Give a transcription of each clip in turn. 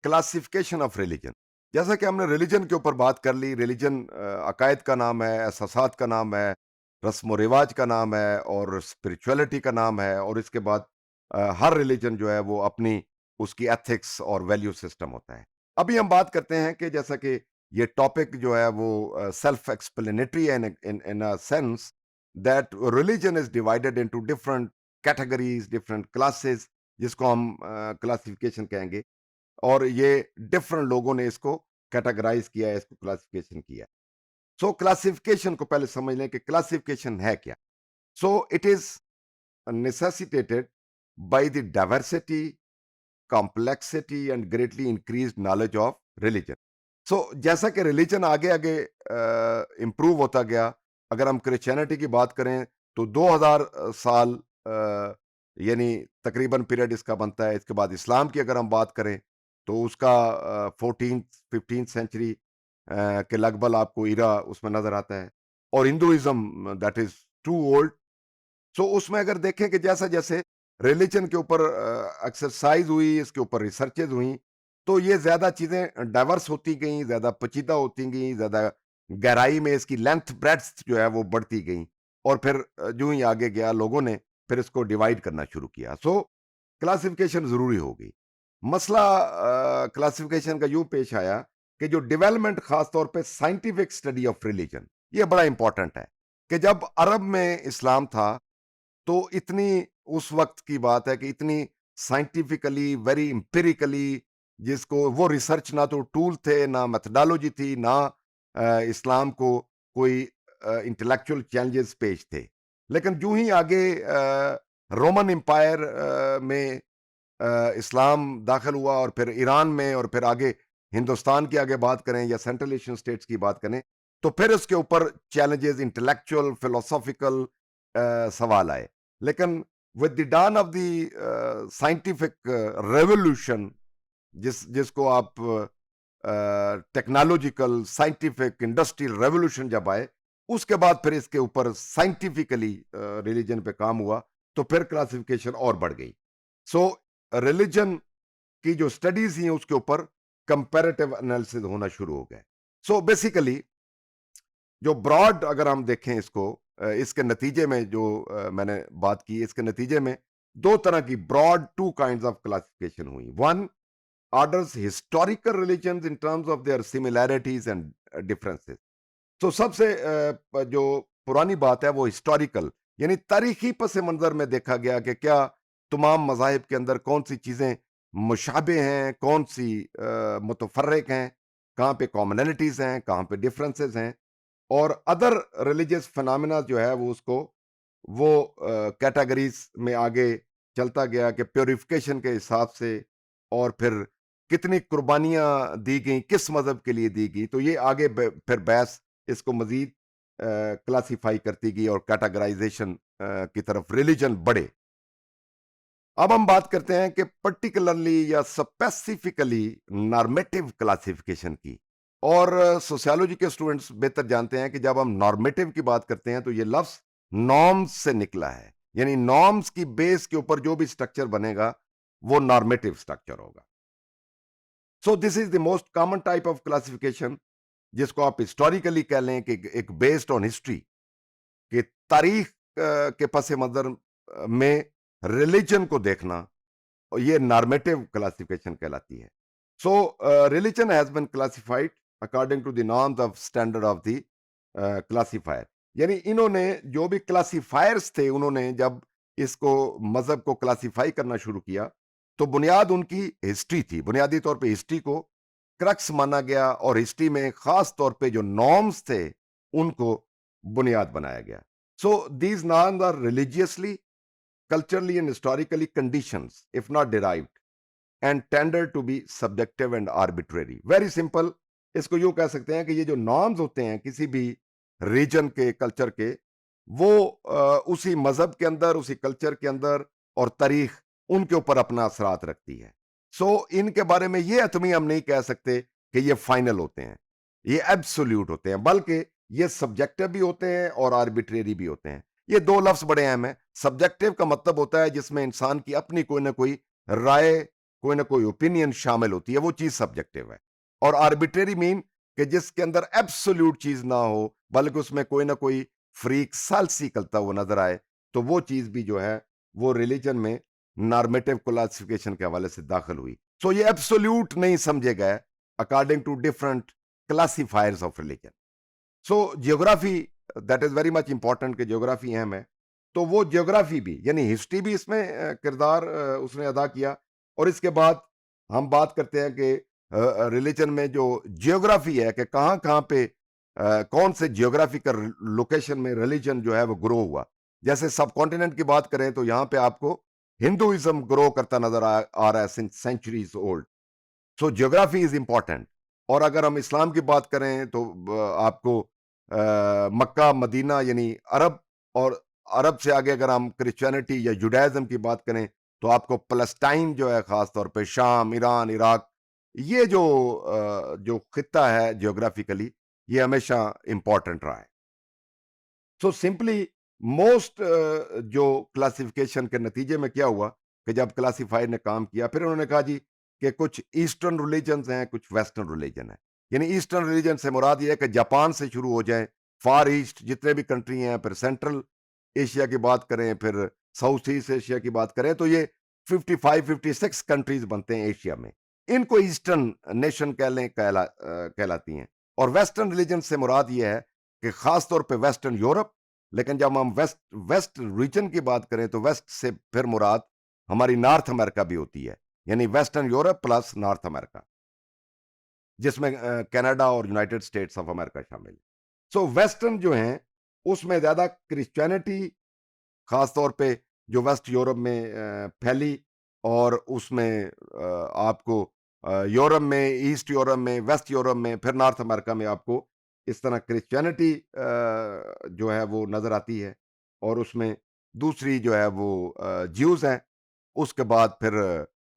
Classification of religion. जैसा कि हमने रिलीजन के ऊपर बात कर ली, रिलीजन अकायद का नाम है, एहसासात का नाम है, रस्म व रिवाज का नाम है और स्पिरिचुअलिटी का नाम है, और इसके बाद हर रिलीजन जो है वो अपनी उसकी एथिक्स और वैल्यू सिस्टम होता है। अभी हम बात करते हैं कि जैसा कि ये टॉपिक जो है वो सेल्फ एक्सप्लेनेटरी है in a sense that religion is divided into different categories, different classes, जिसको हम क्लासिफिकेशन कहेंगे। और ये डिफरेंट लोगों ने इसको कैटेगराइज किया है, इसको क्लासिफिकेशन किया है। सो क्लासिफिकेशन को पहले समझ लें कि क्लासिफिकेशन है क्या। So it is necessitated by the diversity, complexity and greatly increased knowledge of religion. So जैसा कि रिलीजन आगे आगे इंप्रूव होता गया, अगर हम क्रिश्चियनिटी की बात करें तो 2000 साल यानी तकरीबन पीरियड इसका बनता है। इसके बाद इस्लाम की अगर हम बात करें तो उसका 14th 15th सेंचुरी के लगभग आपको इरा उसमें नजर आता है। और Hinduism that is too old. So उसमें अगर देखें कि जैसा जैसे रिलीजन के ऊपर एक्सरसाइज हुई, इसके ऊपर रिसर्चेज हुई, तो ये ज़्यादा चीज़ें डाइवर्स होती गई, ज़्यादा पेचीदा होती गई, ज़्यादा गहराई में इसकी लेंथ ब्रेड्थ जो है वो बढ़ती गई। और फिर जो ही आगे गया, लोगों ने फिर इसको डिवाइड करना शुरू किया। सो क्लासिफिकेशन ज़रूरी हो गई। मसला क्लासिफिकेशन का यूं पेश आया कि जो डेवलपमेंट खास तौर पे साइंटिफिक स्टडी ऑफ रिलीजन, ये बड़ा इंपॉर्टेंट है। कि जब अरब में इस्लाम था तो इतनी, उस वक्त की बात है कि इतनी साइंटिफिकली, वेरी एम्पिरिकली, जिसको वो रिसर्च, ना तो टूल थे, ना मेथडोलॉजी थी, ना इस्लाम को कोई इंटेलेक्चुअल चैलेंजेस पेश थे। लेकिन जो ही आगे रोमन एम्पायर में इस्लाम दाखिल हुआ, और फिर ईरान में, और फिर आगे हिंदुस्तान की आगे बात करें या सेंट्रल एशियन स्टेट्स की बात करें, तो फिर उसके ऊपर चैलेंजेस, इंटेलेक्चुअल, फिलोसॉफिकल सवाल आए। लेकिन with the dawn of the scientific revolution, जिसको आप टेक्नोलॉजिकल, साइंटिफिक, इंडस्ट्रियल रेवोल्यूशन जब आए, उसके बाद फिर इसके ऊपर साइंटिफिकली रिलीजन पे काम हुआ, तो फिर क्लासिफिकेशन और बढ़ गई। सो रिलीजन की जो स्टडीज हैं उसके ऊपर कंपैरेटिव एनालिसिस होना शुरू हो गए। सो बेसिकली जो ब्रॉड अगर हम देखें इसको, इसके नतीजे में जो मैंने बात की, इसके नतीजे में दो तरह की broad, two kinds of classification हुई। One orders historical religion in terms of their similarities and differences. तो सबसे जो पुरानी बात है वो हिस्टोरिकल, यानी तारीखी पस मंजर में देखा गया कि क्या तमाम मज़ाहिब के अंदर कौन सी चीज़ें मुशाबे हैं, कौन सी मुतफर्रिक हैं, कहाँ पे कॉमनैलिटीज़ हैं, कहाँ पे डिफरेंसेस हैं। और अदर रिलीजियस फिनोमेना जो है वो उसको वो कैटेगरीज में आगे चलता गया कि प्योरिफिकेशन के हिसाब से, और फिर कितनी कुर्बानियां दी गई, किस मजहब के लिए दी गई। तो ये आगे फिर बहस इसको मजीद क्लासिफाई करती गई और कैटेगराइजेशन की तरफ रिलीजन बढ़े। अब हम बात करते हैं कि पर्टिकुलरली या स्पेसिफिकली नॉर्मेटिव क्लासिफिकेशन की। और सोशियोलॉजी के स्टूडेंट्स बेहतर जानते हैं कि जब हम नॉर्मेटिव की बात करते हैं तो ये लफ्ज नॉर्म्स से निकला है, यानी नॉर्म्स की बेस के ऊपर जो भी स्ट्रक्चर बनेगा वो नॉर्मेटिव स्ट्रक्चर होगा। So this is the most common type of classification, जिसको आप हिस्टोरिकली कह लें कि एक बेस्ड ऑन हिस्ट्री, कि तारीख के पस मंजर में रिलीजन को देखना, और ये नॉर्मेटिव क्लासिफिकेशन कहलाती है। So religion has been classified according to the norms of standard of the classifier. यानी इन्होंने जो भी क्लासिफायर्स थे, उन्होंने जब इसको, मजहब को क्लासिफाई करना शुरू किया, तो बुनियाद उनकी हिस्ट्री थी। बुनियादी तौर पे हिस्ट्री को क्रक्स माना गया, और हिस्ट्री में खास तौर पे जो नॉर्म्स थे उनको बुनियाद बनाया गया। So these norms are religiously, culturally and historically conditions if not derived and tended to be subjective and arbitrary. Very simple, इसको यूं कह सकते हैं कि ये जो नॉर्म्स होते हैं किसी भी रीजन के, कल्चर के, वो उसी मजहब के अंदर, उसी कल्चर के अंदर, और तारीख उनके ऊपर अपना असरात रखती है। सो इनके बारे में ये हतमी हम नहीं कह सकते कि ये फाइनल होते हैं, ये एब्सोल्यूट होते हैं, बल्कि ये सब्जेक्टिव भी होते हैं और आर्बिट्रेरी भी होते हैं। ये दो लफ्ज बड़े अहम हैं। सब्जेक्टिव का मतलब होता है जिसमें इंसान की अपनी कोई ना कोई राय, کوئی نہ کوئی اوپینین شامل ہوتی ہے، وہ چیز سبجیکٹو ہے. اور آربیٹری مین کہ جس کے اندر ایبسولوٹ چیز نہ ہو بلکہ اس میں کوئی نہ کوئی فریق سالسی نکلتا ہوا نظر آئے، تو وہ چیز بھی جو ہے وہ ریلیجن میں نارمیٹو کلاسیفیکیشن کے حوالے سے داخل ہوئی. سو یہ ایبسولوٹ نہیں سمجھے گئے according to different classifiers of religion. So geography that is very much important کہ جیوگرافی اہم ہے. تو وہ جیوگرافی بھی یعنی ہسٹری بھی اس میں کردار اس نے ادا کیا. اور اس کے بعد ہم بات کرتے ہیں کہ ریلیجن میں جو جیوگرافی ہے کہ کہاں کہاں پہ کون سے جیوگرافیکل لوکیشن میں ریلیجن جو ہے وہ گرو ہوا. جیسے سب کانٹیننٹ کی بات کریں تو یہاں پہ آپ کو ہندوازم گرو کرتا نظر آ رہا ہے centuries old. So geography is important. اور اگر ہم اسلام کی بات کریں تو آپ کو مکہ مدینہ یعنی عرب، اور عرب سے آگے اگر ہم کرسچینٹی یا جوڈائزم کی بات کریں تو آپ کو پلسٹائن جو ہے خاص طور پہ شام، ایران، عراق، یہ جو خطہ ہے جیوگرافیکلی یہ ہمیشہ امپورٹنٹ رہا ہے. سو سمپلی موسٹ جو کلاسیفیکیشن کے نتیجے میں کیا ہوا کہ جب کلاسیفائر نے کام کیا پھر انہوں نے کہا جی کہ کچھ ایسٹرن ریلیجنز ہیں، کچھ ویسٹرن ریلیجن ہیں. یعنی ایسٹرن ریلیجن سے مراد یہ ہے کہ جاپان سے شروع ہو جائیں، فار ایسٹ جتنے بھی کنٹری ہیں، پھر سینٹرل ایشیا کی بات کریں، پھر ساؤتھ ایسٹ ایشیا کی بات کریں تو یہ 55-56 کنٹریز بنتے ہیں ایشیا میں. ان کو ایسٹرن نیشن کہلاتی ہیں. اور ویسٹرن ریلیجن سے مراد یہ ہے کہ خاص طور پہ ویسٹرن یورپ. لیکن جب ہم ویسٹ ریجن کی بات کریں تو ویسٹ سے پھر مراد ہماری نارتھ امریکہ بھی ہوتی ہے، یعنی ویسٹرن یورپ پلس نارتھ امریکہ، جس میں کینیڈا اور یونائٹڈ اسٹیٹس آف امریکہ شامل ہے. سو ویسٹرن جو ہیں اس میں زیادہ کرسچینٹی خاص طور پہ جو ویسٹ یورپ میں پھیلی، اور اس میں آپ کو یورپ میں، ایسٹ یورپ میں، ویسٹ یورپ میں، پھر نارتھ امریکہ میں آپ کو اس طرح کرسچینٹی جو ہے وہ نظر آتی ہے. اور اس میں دوسری جو ہے وہ جیوز ہیں. اس کے بعد پھر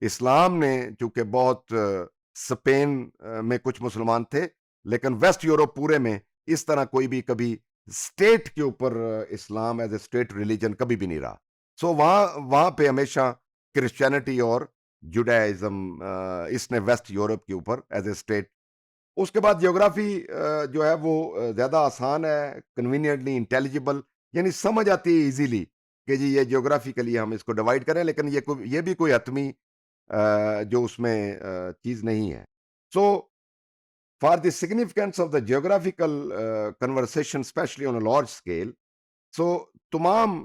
اسلام نے چونکہ بہت اسپین میں کچھ مسلمان تھے، لیکن ویسٹ یورپ پورے میں اس طرح کوئی بھی کبھی اسٹیٹ کے اوپر اسلام ایز اے اسٹیٹ ریلیجن کبھی بھی نہیں رہا. سو وہاں پہ ہمیشہ کرسچینٹی اور جوڈائزم اس نے ویسٹ یورپ کے اوپر ایز اے اسٹیٹ. اس کے بعد جیوگرافی جو ہے وہ زیادہ آسان ہے، کنوینئنٹلی انٹیلیجیبل، یعنی سمجھ آتی ہے ایزیلی کہ جی یہ جیوگرافی کے لیے ہم اس کو ڈیوائڈ کریں، لیکن یہ بھی کوئی حتمی جو اس میں چیز نہیں ہے. So for the significance of the geographical conversation especially on a large scale. So تمام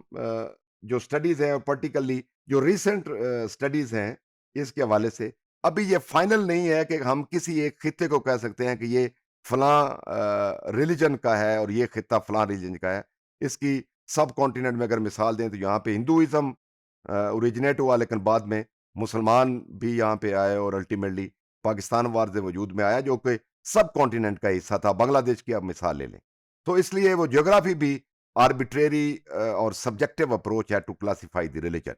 جو اسٹڈیز ہیں، پرٹیکولرلی جو ریسنٹ اسٹڈیز ہیں اس کے حوالے سے ابھی یہ فائنل نہیں ہے کہ ہم کسی ایک خطے کو کہہ سکتے ہیں کہ یہ فلاں ریلیجن کا ہے اور یہ خطہ فلاں ریلیجن کا ہے. اس کی سب کانٹیننٹ میں اگر مثال دیں تو یہاں پہ ہندوازم اوریجنیٹ ہوا، لیکن بعد میں مسلمان بھی یہاں پہ آئے اور الٹیمیٹلی پاکستان وارز وجود میں آیا جو کہ سب کانٹیننٹ کا حصہ تھا. بنگلہ دیش کی آپ مثال لے لیں. تو اس لیے وہ جیوگرافی بھی آربیٹریری اور سبجیکٹو اپروچ ہے ٹو کلاسیفائی دی ریلیجن.